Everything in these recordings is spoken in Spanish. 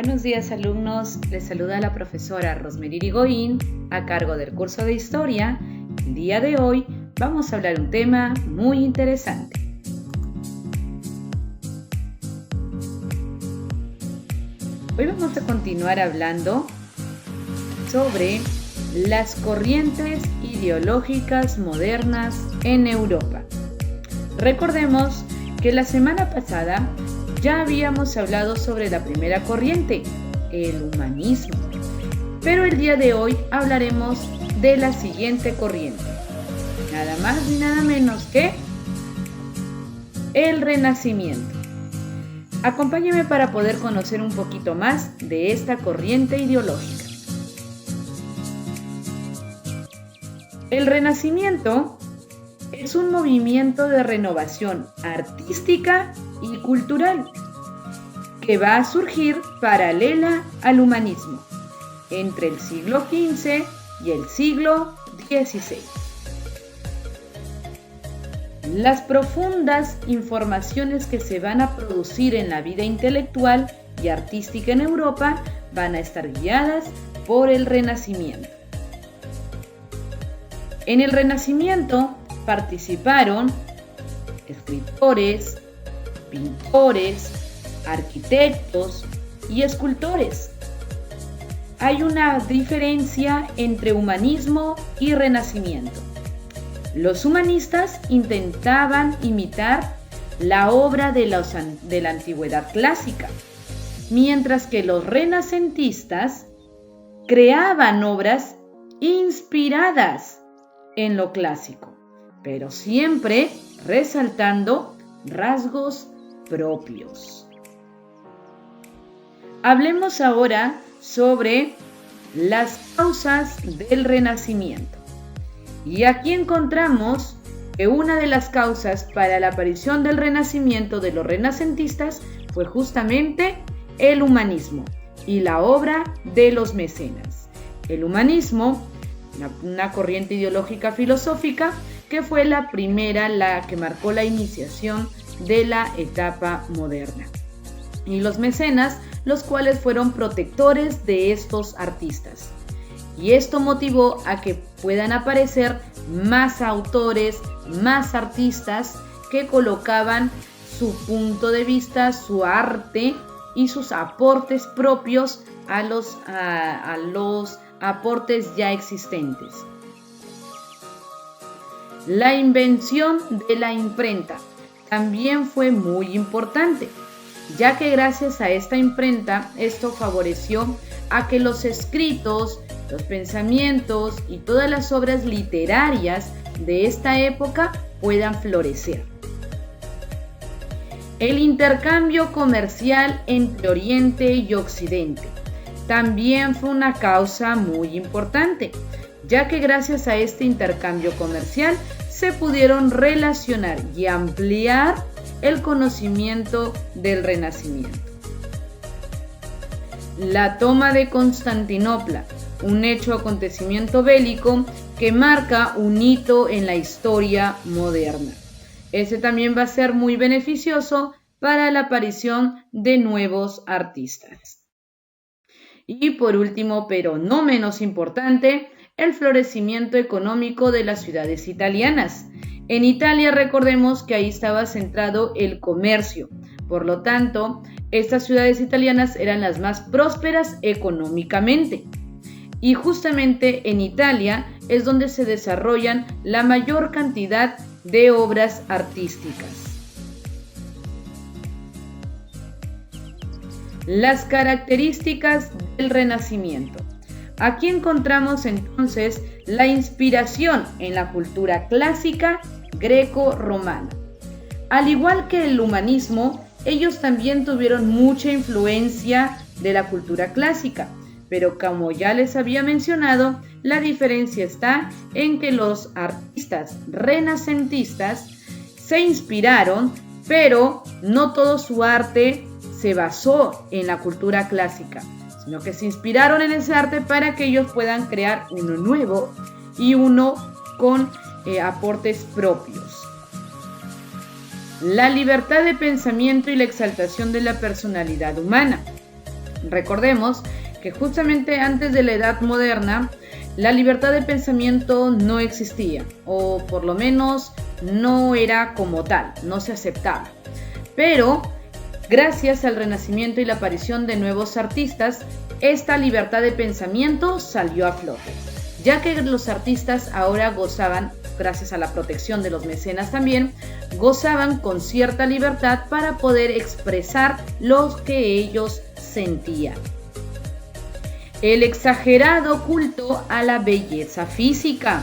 Buenos días, alumnos. Les saluda la profesora Rosemary Irigoyen a cargo del curso de Historia. El día de hoy vamos a hablar un tema muy interesante. Hoy vamos a continuar hablando sobre las corrientes ideológicas modernas en Europa. Recordemos que la semana pasada ya habíamos hablado sobre la primera corriente, el humanismo, pero el día de hoy hablaremos de la siguiente corriente, nada más ni nada menos que el Renacimiento. Acompáñame para poder conocer un poquito más de esta corriente ideológica. El Renacimiento es un movimiento de renovación artística y cultural que va a surgir paralela al humanismo entre el siglo XV y el siglo XVI. Las profundas informaciones que se van a producir en la vida intelectual y artística en Europa van a estar guiadas por el Renacimiento. En el Renacimiento participaron escritores, pintores, arquitectos y escultores. Hay una diferencia entre humanismo y renacimiento. Los humanistas intentaban imitar la obra de la antigüedad clásica, mientras que los renacentistas creaban obras inspiradas en lo clásico, pero siempre resaltando rasgos propios. Hablemos ahora sobre las causas del Renacimiento. Y aquí encontramos que una de las causas para la aparición del Renacimiento de los renacentistas fue justamente el humanismo y la obra de los mecenas. El humanismo, una corriente ideológica filosófica que fue la primera, la que marcó la iniciación de la etapa moderna. Y los mecenas, los cuales fueron protectores de estos artistas. Y esto motivó a que puedan aparecer más autores, más artistas que colocaban su punto de vista, su arte y sus aportes propios a los aportes ya existentes. La invención de la imprenta también fue muy importante, ya que gracias a esta imprenta esto favoreció a que los escritos, los pensamientos y todas las obras literarias de esta época puedan florecer. El intercambio comercial entre Oriente y Occidente también fue una causa muy importante, ya que gracias a este intercambio comercial se pudieron relacionar y ampliar el conocimiento del Renacimiento. La toma de Constantinopla, un acontecimiento bélico que marca un hito en la historia moderna. Ese también va a ser muy beneficioso para la aparición de nuevos artistas. Y por último, pero no menos importante, el florecimiento económico de las ciudades italianas. En Italia recordemos que ahí estaba centrado el comercio, por lo tanto, estas ciudades italianas eran las más prósperas económicamente. Y justamente en Italia es donde se desarrollan la mayor cantidad de obras artísticas. Las características del Renacimiento. Aquí encontramos entonces la inspiración en la cultura clásica greco-romana. Al igual que el humanismo, ellos también tuvieron mucha influencia de la cultura clásica, pero como ya les había mencionado, la diferencia está en que los artistas renacentistas se inspiraron, pero no todo su arte se basó en la cultura clásica, sino que se inspiraron en ese arte para que ellos puedan crear uno nuevo y uno con aportes propios. La libertad de pensamiento y la exaltación de la personalidad humana. Recordemos que justamente antes de la Edad Moderna, la libertad de pensamiento no existía, o por lo menos no era como tal, no se aceptaba. Pero gracias al Renacimiento y la aparición de nuevos artistas, esta libertad de pensamiento salió a flote, ya que los artistas ahora gozaban, gracias a la protección de los mecenas también, gozaban con cierta libertad para poder expresar lo que ellos sentían. El exagerado culto a la belleza física.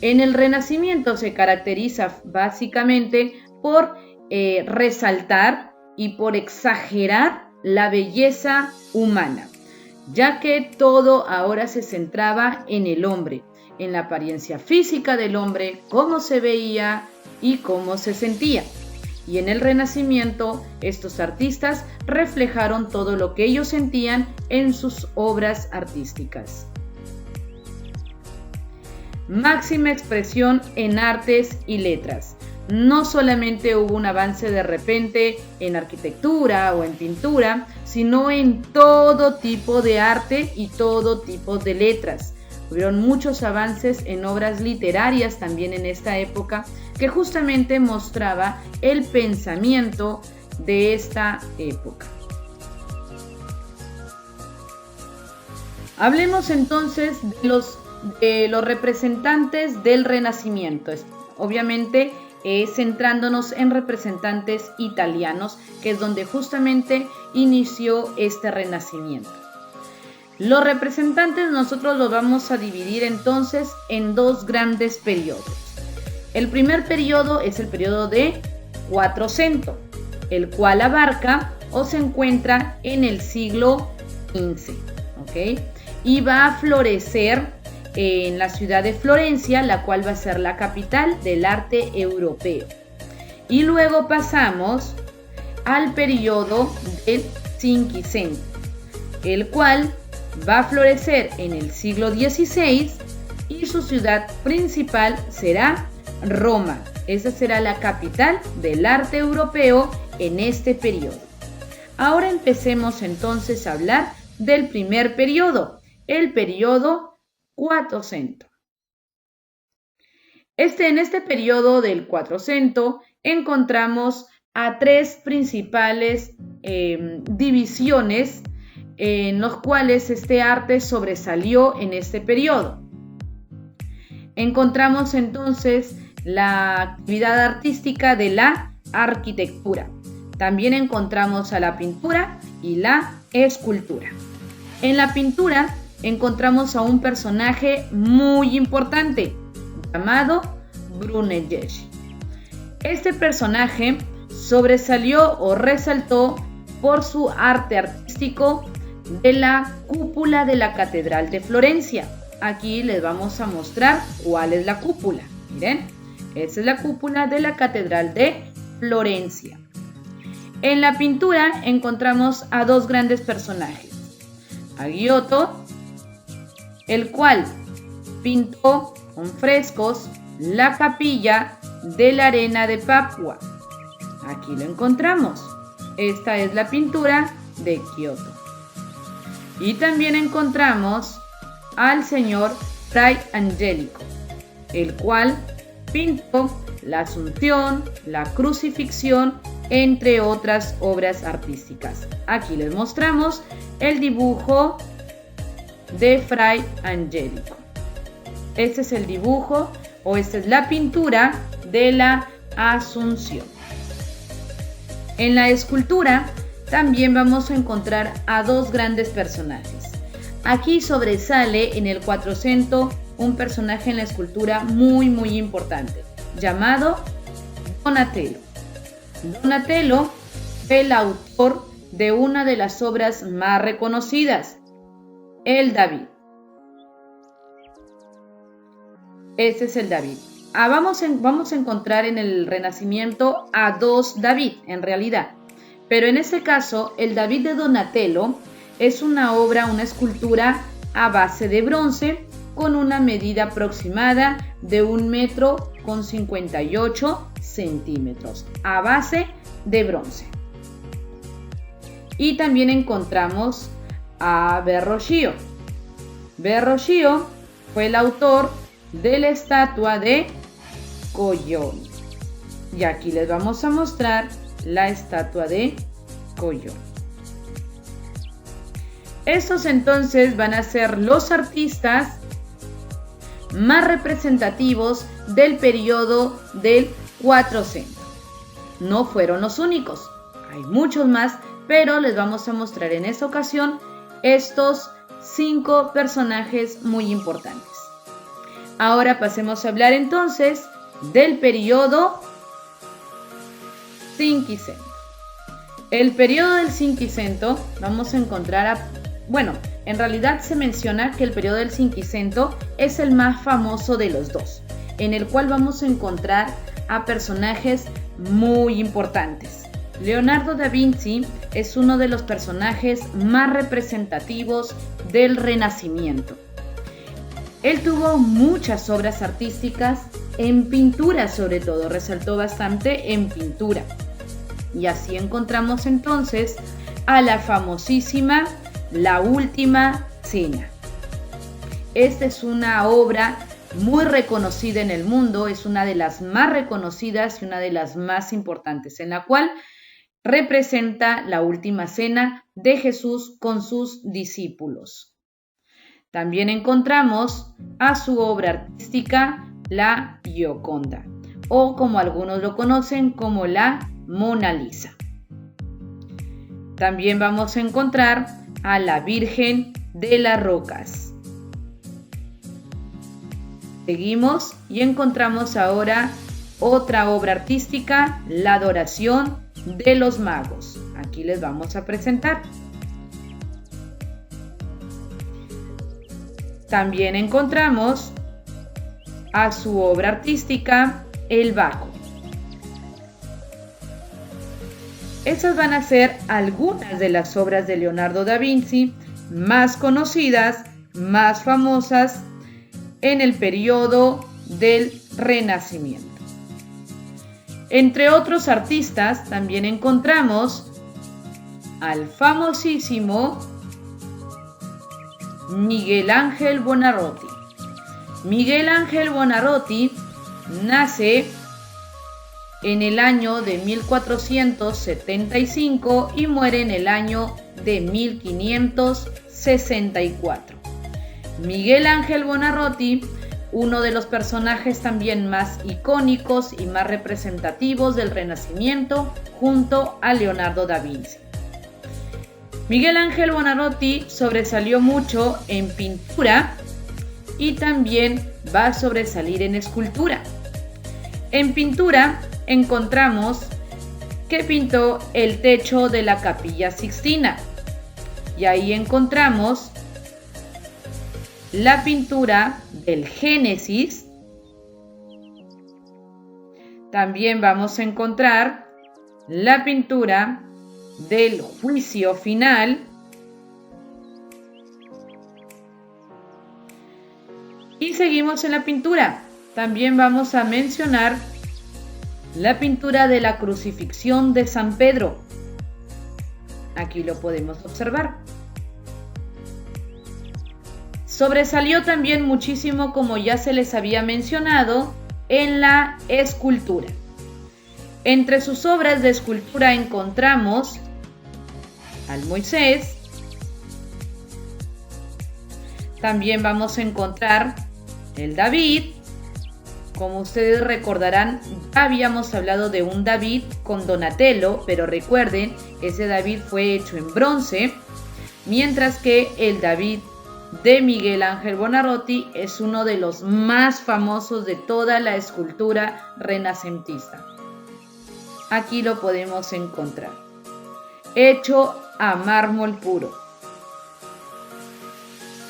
En el Renacimiento se caracteriza básicamente por resaltar y por exagerar la belleza humana, ya que todo ahora se centraba en el hombre, en la apariencia física del hombre, cómo se veía y cómo se sentía. Y en el Renacimiento, estos artistas reflejaron todo lo que ellos sentían en sus obras artísticas. Máxima expresión en artes y letras. No solamente hubo un avance de repente en arquitectura o en pintura, sino en todo tipo de arte y todo tipo de letras. Hubieron muchos avances en obras literarias también en esta época, que justamente mostraba el pensamiento de esta época. Hablemos entonces de los representantes del Renacimiento, obviamente centrándonos en representantes italianos, que es donde justamente inició este Renacimiento. Los representantes nosotros los vamos a dividir entonces en dos grandes periodos. El primer periodo es el periodo de Quattrocento, el cual abarca o se encuentra en el siglo XV, ¿ok? Y va a florecer en la ciudad de Florencia, la cual va a ser la capital del arte europeo. Y luego pasamos al periodo del Cinquecento, el cual va a florecer en el siglo XVI y su ciudad principal será Roma. Esa será la capital del arte europeo en este periodo. Ahora empecemos entonces a hablar del primer periodo, el periodo Quattrocento. En este periodo del Quattrocento encontramos a tres principales divisiones en los cuales este arte sobresalió en este periodo. Encontramos entonces la actividad artística de la arquitectura. También encontramos a la pintura y la escultura. En la pintura encontramos a un personaje muy importante llamado Brunelleschi. Este personaje sobresalió o resaltó por su arte artístico de la cúpula de la Catedral de Florencia. Aquí les vamos a mostrar cuál es la cúpula. Miren, esa es la cúpula de la Catedral de Florencia. En la pintura encontramos a dos grandes personajes. A Giotto, el cual pintó con frescos la capilla de la Arena de Papua. Aquí lo encontramos. Esta es la pintura de Giotto. Y también encontramos al señor Fray Angelico, el cual pintó la Asunción, la Crucifixión, entre otras obras artísticas. Aquí les mostramos el dibujo de Fray Angelico. Este es el dibujo o esta es la pintura de la Asunción. En la escultura también vamos a encontrar a dos grandes personajes. Aquí sobresale en el Quattrocento un personaje en la escultura muy importante, llamado Donatello. Donatello fue el autor de una de las obras más reconocidas, el David. Este es el David. Vamos a encontrar en el Renacimiento a dos David, en realidad. Pero en este caso, el David de Donatello es una obra, una escultura a base de bronce con una medida aproximada de 1,58 m, a base de bronce. Y también encontramos a Verrocchio. Verrocchio fue el autor de la estatua de Collón. Y aquí les vamos a mostrar la estatua de Collón. Estos entonces van a ser los artistas más representativos del periodo del 400. No fueron los únicos, hay muchos más, pero les vamos a mostrar en esta ocasión estos 5 personajes muy importantes. Ahora pasemos a hablar entonces del periodo Cinquecento. El periodo del Cinquecento vamos a encontrar en realidad se menciona que el periodo del Cinquecento es el más famoso de los dos, en el cual vamos a encontrar a personajes muy importantes. Leonardo da Vinci es uno de los personajes más representativos del Renacimiento. Él tuvo muchas obras artísticas en pintura, sobre todo, resaltó bastante en pintura. Y así encontramos entonces a la famosísima La Última Cena. Esta es una obra muy reconocida en el mundo, es una de las más reconocidas y una de las más importantes, en la cual representa la última cena de Jesús con sus discípulos. También encontramos a su obra artística, la Gioconda, o como algunos lo conocen como la Mona Lisa. También vamos a encontrar a la Virgen de las Rocas. Seguimos y encontramos ahora otra obra artística, la Adoración de los Magos. Aquí les vamos a presentar. También encontramos a su obra artística, el Baco. Esas van a ser algunas de las obras de Leonardo da Vinci más conocidas, más famosas en el periodo del Renacimiento. Entre otros artistas también encontramos al famosísimo Miguel Ángel Buonarroti. Miguel Ángel Buonarroti nace en el año de 1475 y muere en el año de 1564. Miguel Ángel Buonarroti, uno de los personajes también más icónicos y más representativos del Renacimiento, junto a Leonardo da Vinci. Miguel Ángel Buonarroti sobresalió mucho en pintura y también va a sobresalir en escultura. En pintura encontramos que pintó el techo de la Capilla Sixtina y ahí encontramos la pintura del Génesis. También vamos a encontrar la pintura del Juicio Final y seguimos en la pintura. También vamos a mencionar la pintura de la Crucifixión de San Pedro. Aquí lo podemos observar. Sobresalió también muchísimo, como ya se les había mencionado, en la escultura. Entre sus obras de escultura encontramos al Moisés. También vamos a encontrar el David. Como ustedes recordarán, ya habíamos hablado de un David con Donatello, pero recuerden, ese David fue hecho en bronce, mientras que el David de Miguel Ángel Buonarroti es uno de los más famosos de toda la escultura renacentista. Aquí lo podemos encontrar, hecho a mármol puro.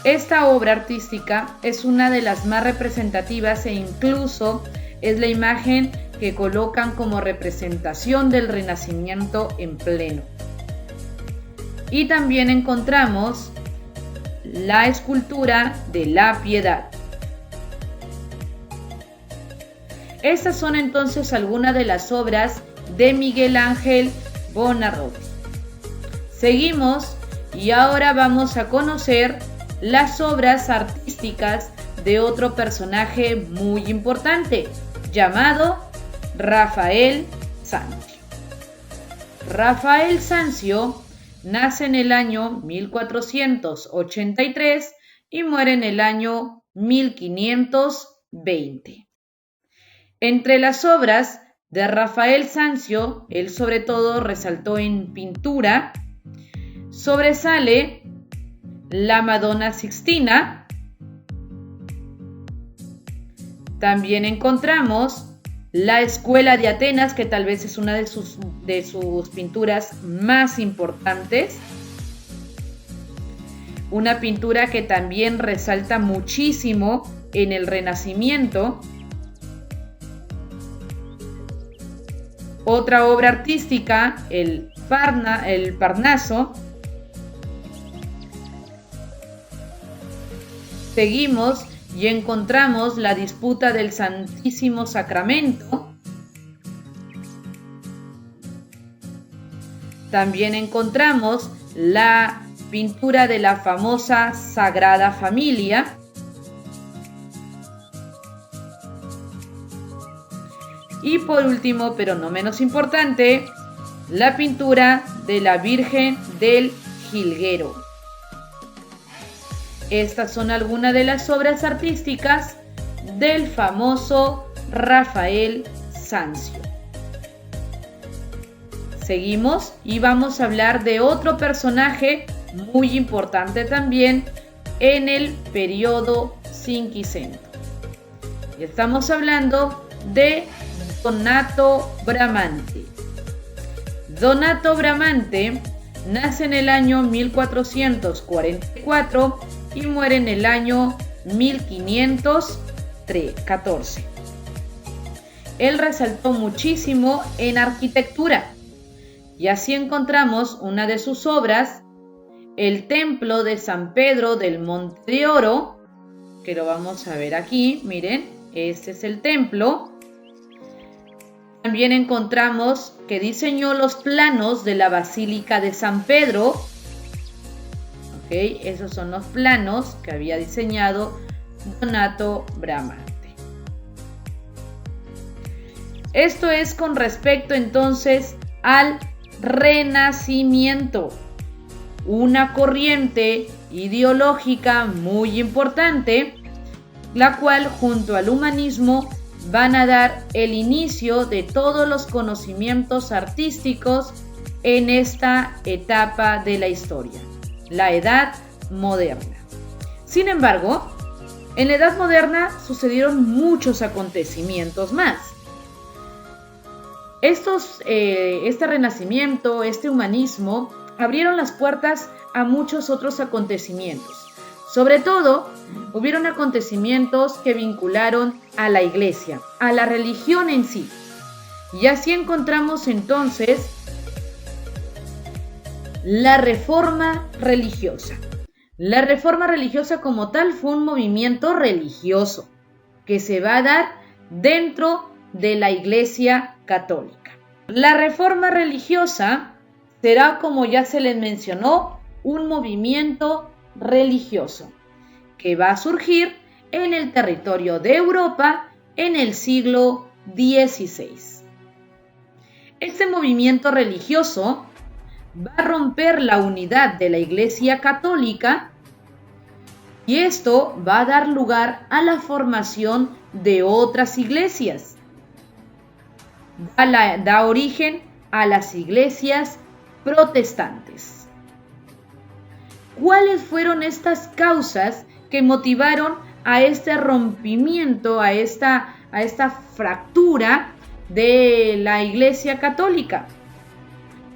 Esta obra artística es una de las más representativas e incluso es la imagen que colocan como representación del Renacimiento en pleno. Y también encontramos la escultura de la Piedad. Estas son entonces algunas de las obras de Miguel Ángel Buonarroti. Seguimos y ahora vamos a conocer las obras artísticas de otro personaje muy importante, llamado Rafael Sanzio. Rafael Sanzio nace en el año 1483 y muere en el año 1520. Entre las obras de Rafael Sanzio, él sobre todo resaltó en pintura, sobresale la Madonna Sixtina. También encontramos la Escuela de Atenas, que tal vez es una de sus pinturas más importantes. Una pintura que también resalta muchísimo en el Renacimiento. Otra obra artística, el Parnaso. Seguimos y encontramos la disputa del Santísimo Sacramento. También encontramos la pintura de la famosa Sagrada Familia. Y por último, pero no menos importante, la pintura de la Virgen del Jilguero. Estas son algunas de las obras artísticas del famoso Rafael Sanzio. Seguimos y vamos a hablar de otro personaje muy importante también en el periodo cinquecento. Y estamos hablando de Donato Bramante. Donato Bramante nace en el año 1444 y muere en el año 1514. Él resaltó muchísimo en arquitectura y así encontramos una de sus obras, el Templo de San Pedro del Monte de Oro, que lo vamos a ver aquí. Miren, este es el templo. También encontramos que diseñó los planos de la Basílica de San Pedro. Esos son los planos que había diseñado Donato Bramante. Esto es con respecto entonces al Renacimiento, una corriente ideológica muy importante, la cual junto al humanismo van a dar el inicio de todos los conocimientos artísticos en esta etapa de la historia, la Edad Moderna. Sin embargo, en la Edad Moderna sucedieron muchos acontecimientos más. Este renacimiento, este humanismo, abrieron las puertas a muchos otros acontecimientos. Sobre todo, hubieron acontecimientos que vincularon a la iglesia, a la religión en sí. Y así encontramos entonces la Reforma Religiosa. La Reforma Religiosa como tal fue un movimiento religioso que se va a dar dentro de la Iglesia Católica. La Reforma Religiosa será, como ya se les mencionó, un movimiento religioso que va a surgir en el territorio de Europa en el siglo XVI. Este movimiento religioso va a romper la unidad de la Iglesia Católica y esto va a dar lugar a la formación de otras iglesias. Da origen a las iglesias protestantes. ¿Cuáles fueron estas causas que motivaron a este rompimiento, a esta fractura de la Iglesia Católica?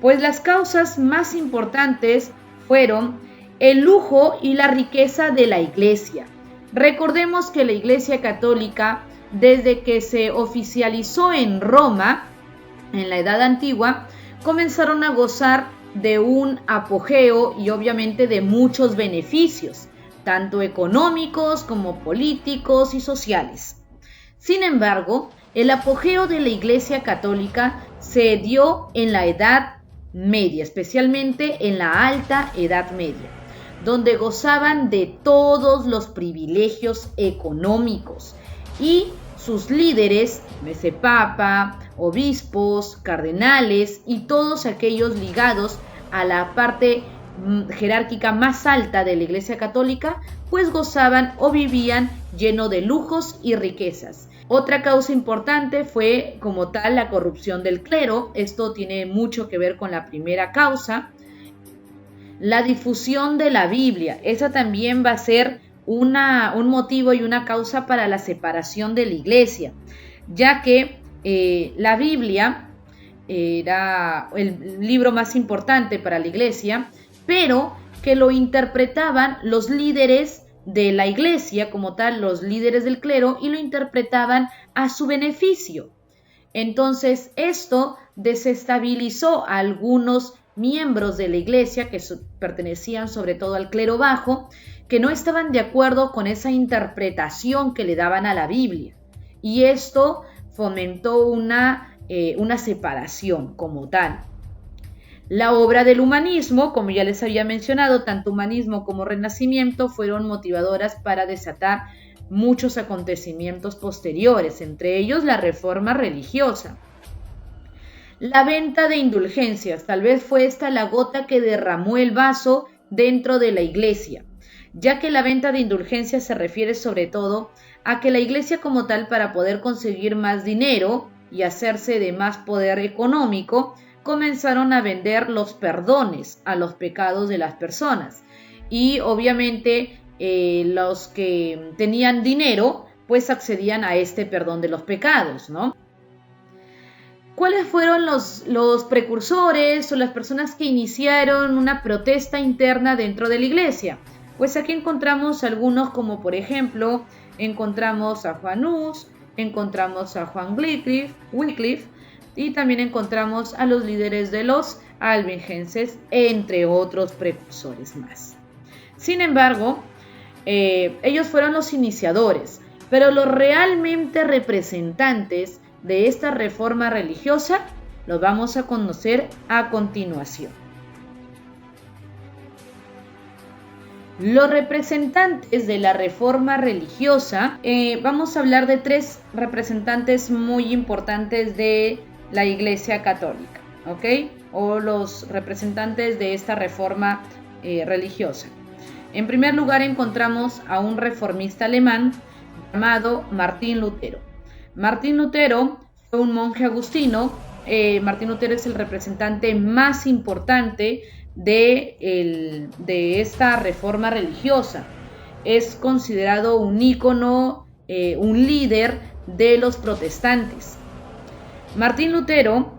Pues las causas más importantes fueron el lujo y la riqueza de la Iglesia. Recordemos que la Iglesia Católica, desde que se oficializó en Roma, en la Edad Antigua, comenzaron a gozar de un apogeo y obviamente de muchos beneficios, tanto económicos como políticos y sociales. Sin embargo, el apogeo de la Iglesia Católica se dio en la Edad Media, especialmente en la Alta Edad Media, donde gozaban de todos los privilegios económicos y sus líderes, papa, obispos, cardenales y todos aquellos ligados a la parte jerárquica más alta de la Iglesia Católica, pues gozaban o vivían lleno de lujos y riquezas. Otra causa importante fue como tal la corrupción del clero. Esto tiene mucho que ver con la primera causa. La difusión de la Biblia, esa también va a ser un motivo y una causa para la separación de la iglesia, ya que la Biblia era el libro más importante para la iglesia, pero que lo interpretaban los líderes de la iglesia como tal, los líderes del clero, y lo interpretaban a su beneficio. Entonces esto desestabilizó a algunos miembros de la iglesia que pertenecían sobre todo al clero bajo, que no estaban de acuerdo con esa interpretación que le daban a la Biblia, y esto fomentó una separación como tal. La obra del humanismo, como ya les había mencionado, tanto humanismo como renacimiento fueron motivadoras para desatar muchos acontecimientos posteriores, entre ellos la reforma religiosa. La venta de indulgencias, tal vez fue esta la gota que derramó el vaso dentro de la iglesia, ya que la venta de indulgencias se refiere sobre todo a que la iglesia como tal, para poder conseguir más dinero y hacerse de más poder económico, comenzaron a vender los perdones a los pecados de las personas, y obviamente los que tenían dinero pues accedían a este perdón de los pecados, ¿no? ¿Cuáles fueron los precursores o las personas que iniciaron una protesta interna dentro de la iglesia? Pues aquí encontramos algunos, como por ejemplo encontramos a Juan Hus, encontramos a Juan Wycliffe, y también encontramos a los líderes de los albigenses, entre otros precursores más. Sin embargo, ellos fueron los iniciadores, pero los realmente representantes de esta reforma religiosa los vamos a conocer a continuación. Los representantes de la reforma religiosa, vamos a hablar de tres representantes muy importantes de la Iglesia Católica, ¿ok? O los representantes de esta reforma religiosa. En primer lugar encontramos a un reformista alemán llamado Martín Lutero. Martín Lutero fue un monje agustino. Martín Lutero es el representante más importante de esta reforma religiosa. Es considerado un ícono, un líder de los protestantes. Martín Lutero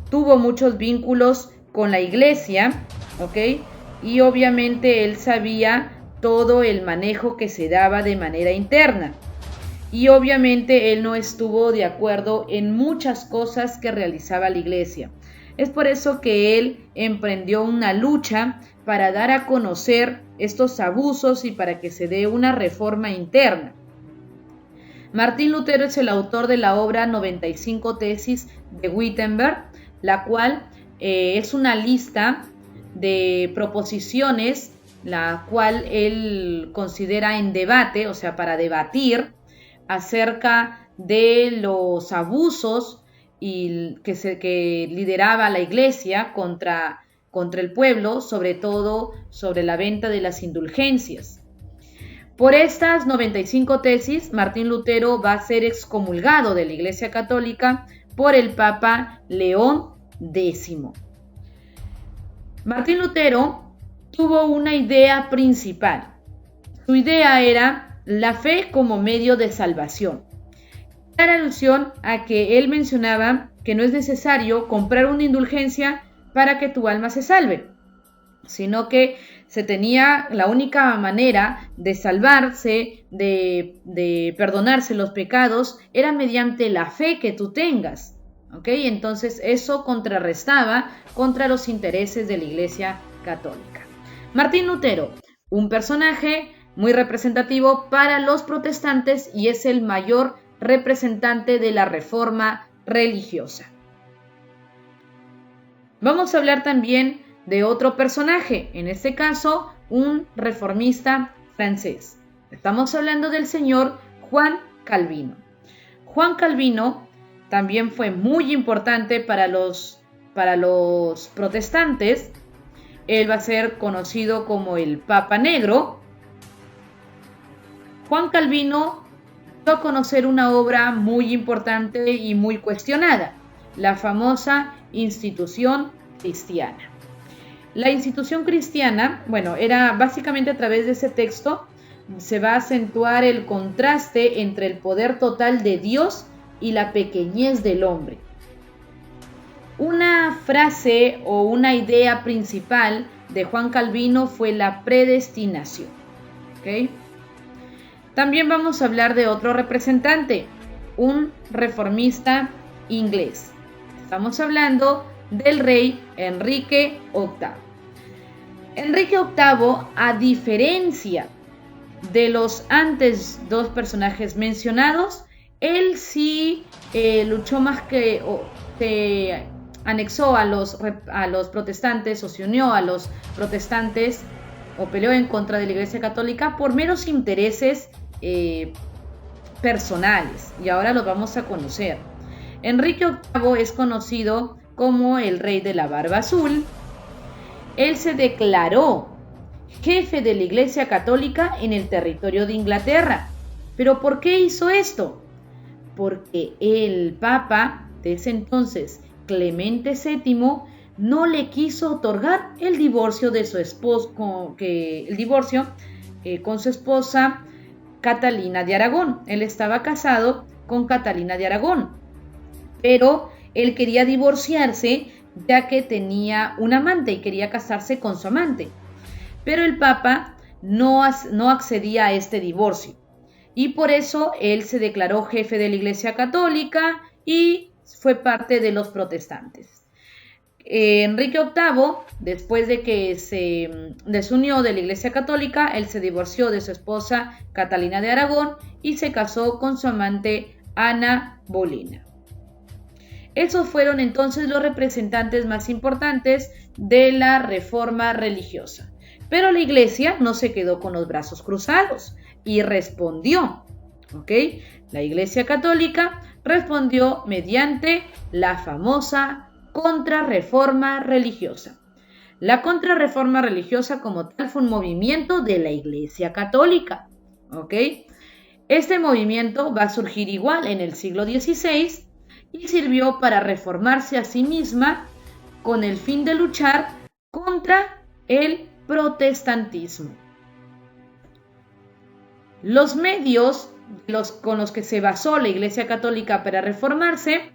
tuvo muchos vínculos con la iglesia, ¿ok? Y obviamente él sabía todo el manejo que se daba de manera interna. Y obviamente él no estuvo de acuerdo en muchas cosas que realizaba la iglesia. Es por eso que él emprendió una lucha para dar a conocer estos abusos y para que se dé una reforma interna. Martín Lutero es el autor de la obra 95 Tesis de Wittenberg, la cual es una lista de proposiciones, la cual él considera en debate, o sea, para debatir acerca de los abusos y que lideraba la iglesia contra el pueblo, sobre todo sobre la venta de las indulgencias. Por estas 95 tesis, Martín Lutero va a ser excomulgado de la Iglesia Católica por el Papa León X. Martín Lutero tuvo una idea principal. Su idea era la fe como medio de salvación. Era alusión a que él mencionaba que no es necesario comprar una indulgencia para que tu alma se salve, sino que la única manera de salvarse, de perdonarse los pecados, era mediante la fe que tú tengas, ¿ok? Entonces eso contrarrestaba contra los intereses de la Iglesia Católica. Martín Lutero, un personaje muy representativo para los protestantes y es el mayor representante de la reforma religiosa. Vamos a hablar también de otro personaje, en este caso un reformista francés. Estamos hablando del señor Juan Calvino. Juan Calvino también fue muy importante para los protestantes. Él va a ser conocido como el Papa Negro. Juan Calvino dio a conocer una obra muy importante y muy cuestionada, la famosa institución cristiana. La institución cristiana, era básicamente a través de ese texto se va a acentuar el contraste entre el poder total de Dios y la pequeñez del hombre. Una frase o una idea principal de Juan Calvino fue la predestinación. ¿Okay? También vamos a hablar de otro representante, un reformista inglés. Estamos hablando del rey Enrique VIII. Enrique VIII, a diferencia de los antes dos personajes mencionados, él sí luchó más que se anexó a los protestantes o se unió a los protestantes o peleó en contra de la Iglesia Católica por meros intereses personales, y ahora los vamos a conocer. Enrique VIII es conocido como el rey de la barba azul. Él se declaró jefe de la Iglesia Católica en el territorio de Inglaterra. ¿Pero por qué hizo esto? Porque el Papa de ese entonces, Clemente VII, no le quiso otorgar el divorcio de su esposo, con su esposa Catalina de Aragón. Él estaba casado con Catalina de Aragón, pero él quería divorciarse ya que tenía un amante y quería casarse con su amante. Pero el Papa no accedía a este divorcio y por eso él se declaró jefe de la Iglesia Católica y fue parte de los protestantes. Enrique VIII, después de que se desunió de la Iglesia Católica, él se divorció de su esposa Catalina de Aragón y se casó con su amante Ana Bolena. Esos fueron entonces los representantes más importantes de la reforma religiosa. Pero la Iglesia no se quedó con los brazos cruzados y respondió. La Iglesia Católica respondió mediante la famosa contrarreforma religiosa. La contrarreforma religiosa como tal fue un movimiento de la Iglesia Católica. Este movimiento va a surgir igual en el siglo XVI y sirvió para reformarse a sí misma con el fin de luchar contra el protestantismo. Los medios con los que se basó la Iglesia Católica para reformarse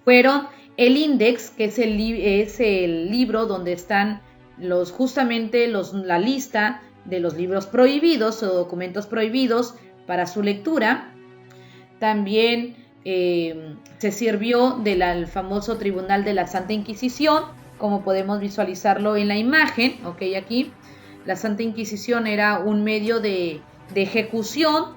fueron el Index, que es el libro donde están la lista de los libros prohibidos o documentos prohibidos para su lectura. También se sirvió del famoso Tribunal de la Santa Inquisición, como podemos visualizarlo en la imagen. Aquí la Santa Inquisición era un medio de ejecución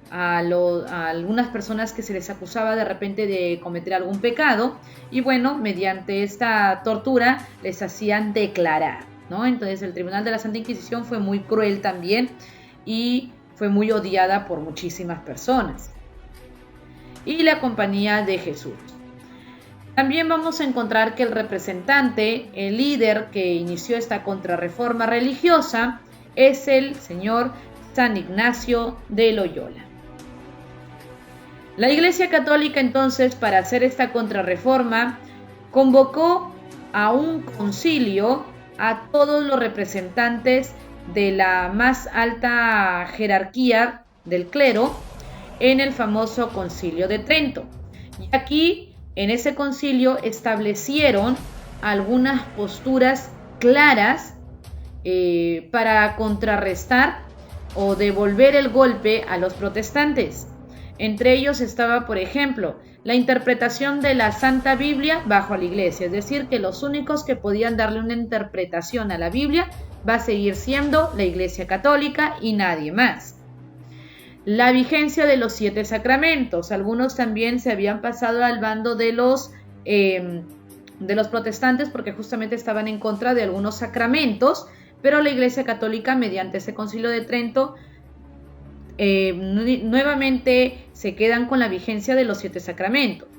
a algunas personas que se les acusaba de repente de cometer algún pecado, y mediante esta tortura les hacían declarar, Entonces el Tribunal de la Santa Inquisición fue muy cruel también y fue muy odiada por muchísimas personas. Y la Compañía de Jesús. También vamos a encontrar que el representante, el líder que inició esta contrarreforma religiosa, es el señor San Ignacio de Loyola. La Iglesia Católica entonces, para hacer esta contrarreforma, convocó a un concilio a todos los representantes de la más alta jerarquía del clero en el famoso Concilio de Trento. Y aquí, en ese concilio, establecieron algunas posturas claras para contrarrestar o devolver el golpe a los protestantes. Entre ellos estaba, por ejemplo, la interpretación de la Santa Biblia bajo la Iglesia, es decir, que los únicos que podían darle una interpretación a la Biblia va a seguir siendo la Iglesia Católica y nadie más. La vigencia de los 7 sacramentos. Algunos también se habían pasado al bando de los de los protestantes porque justamente estaban en contra de algunos sacramentos, pero la Iglesia Católica, mediante ese Concilio de Trento, nuevamente se quedan con la vigencia de los 7 sacramentos.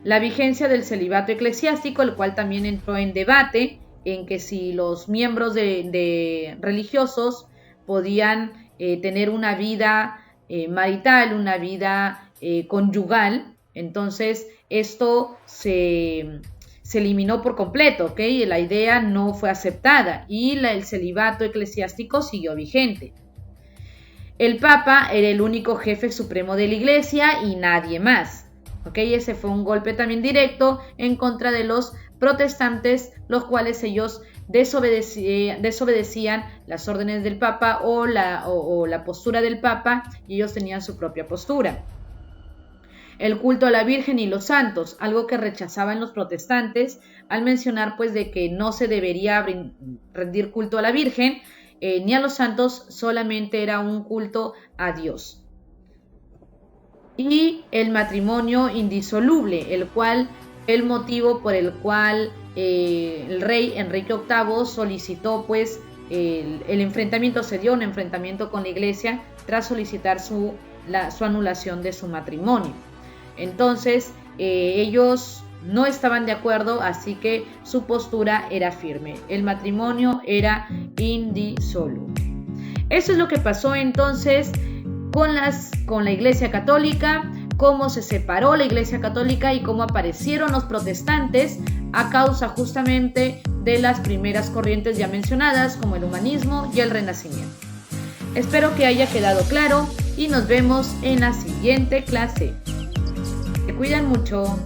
La vigencia del celibato eclesiástico, el cual también entró en debate, en que si los miembros de religiosos podían tener una vida marital, una vida conyugal. Entonces esto se eliminó por completo, ¿ok? La idea no fue aceptada y el celibato eclesiástico siguió vigente. El Papa era el único jefe supremo de la Iglesia y nadie más, ¿ok? Ese fue un golpe también directo en contra de los protestantes, los cuales ellos desobedecían las órdenes del Papa o la postura del Papa, y ellos tenían su propia postura. El culto a la Virgen y los santos, algo que rechazaban los protestantes al mencionar pues de que no se debería rendir culto a la Virgen ni a los santos, solamente era un culto a Dios. Y el matrimonio indisoluble, el motivo por el cual el rey Enrique VIII solicitó pues el enfrentamiento, se dio un enfrentamiento con la Iglesia tras solicitar su anulación de su matrimonio. Entonces ellos no estaban de acuerdo, así que su postura era firme. El matrimonio era indisoluble. Eso es lo que pasó entonces con la Iglesia Católica, cómo se separó la Iglesia Católica y cómo aparecieron los protestantes a causa justamente de las primeras corrientes ya mencionadas, como el humanismo y el renacimiento. Espero que haya quedado claro y nos vemos en la siguiente clase. Se cuidan mucho.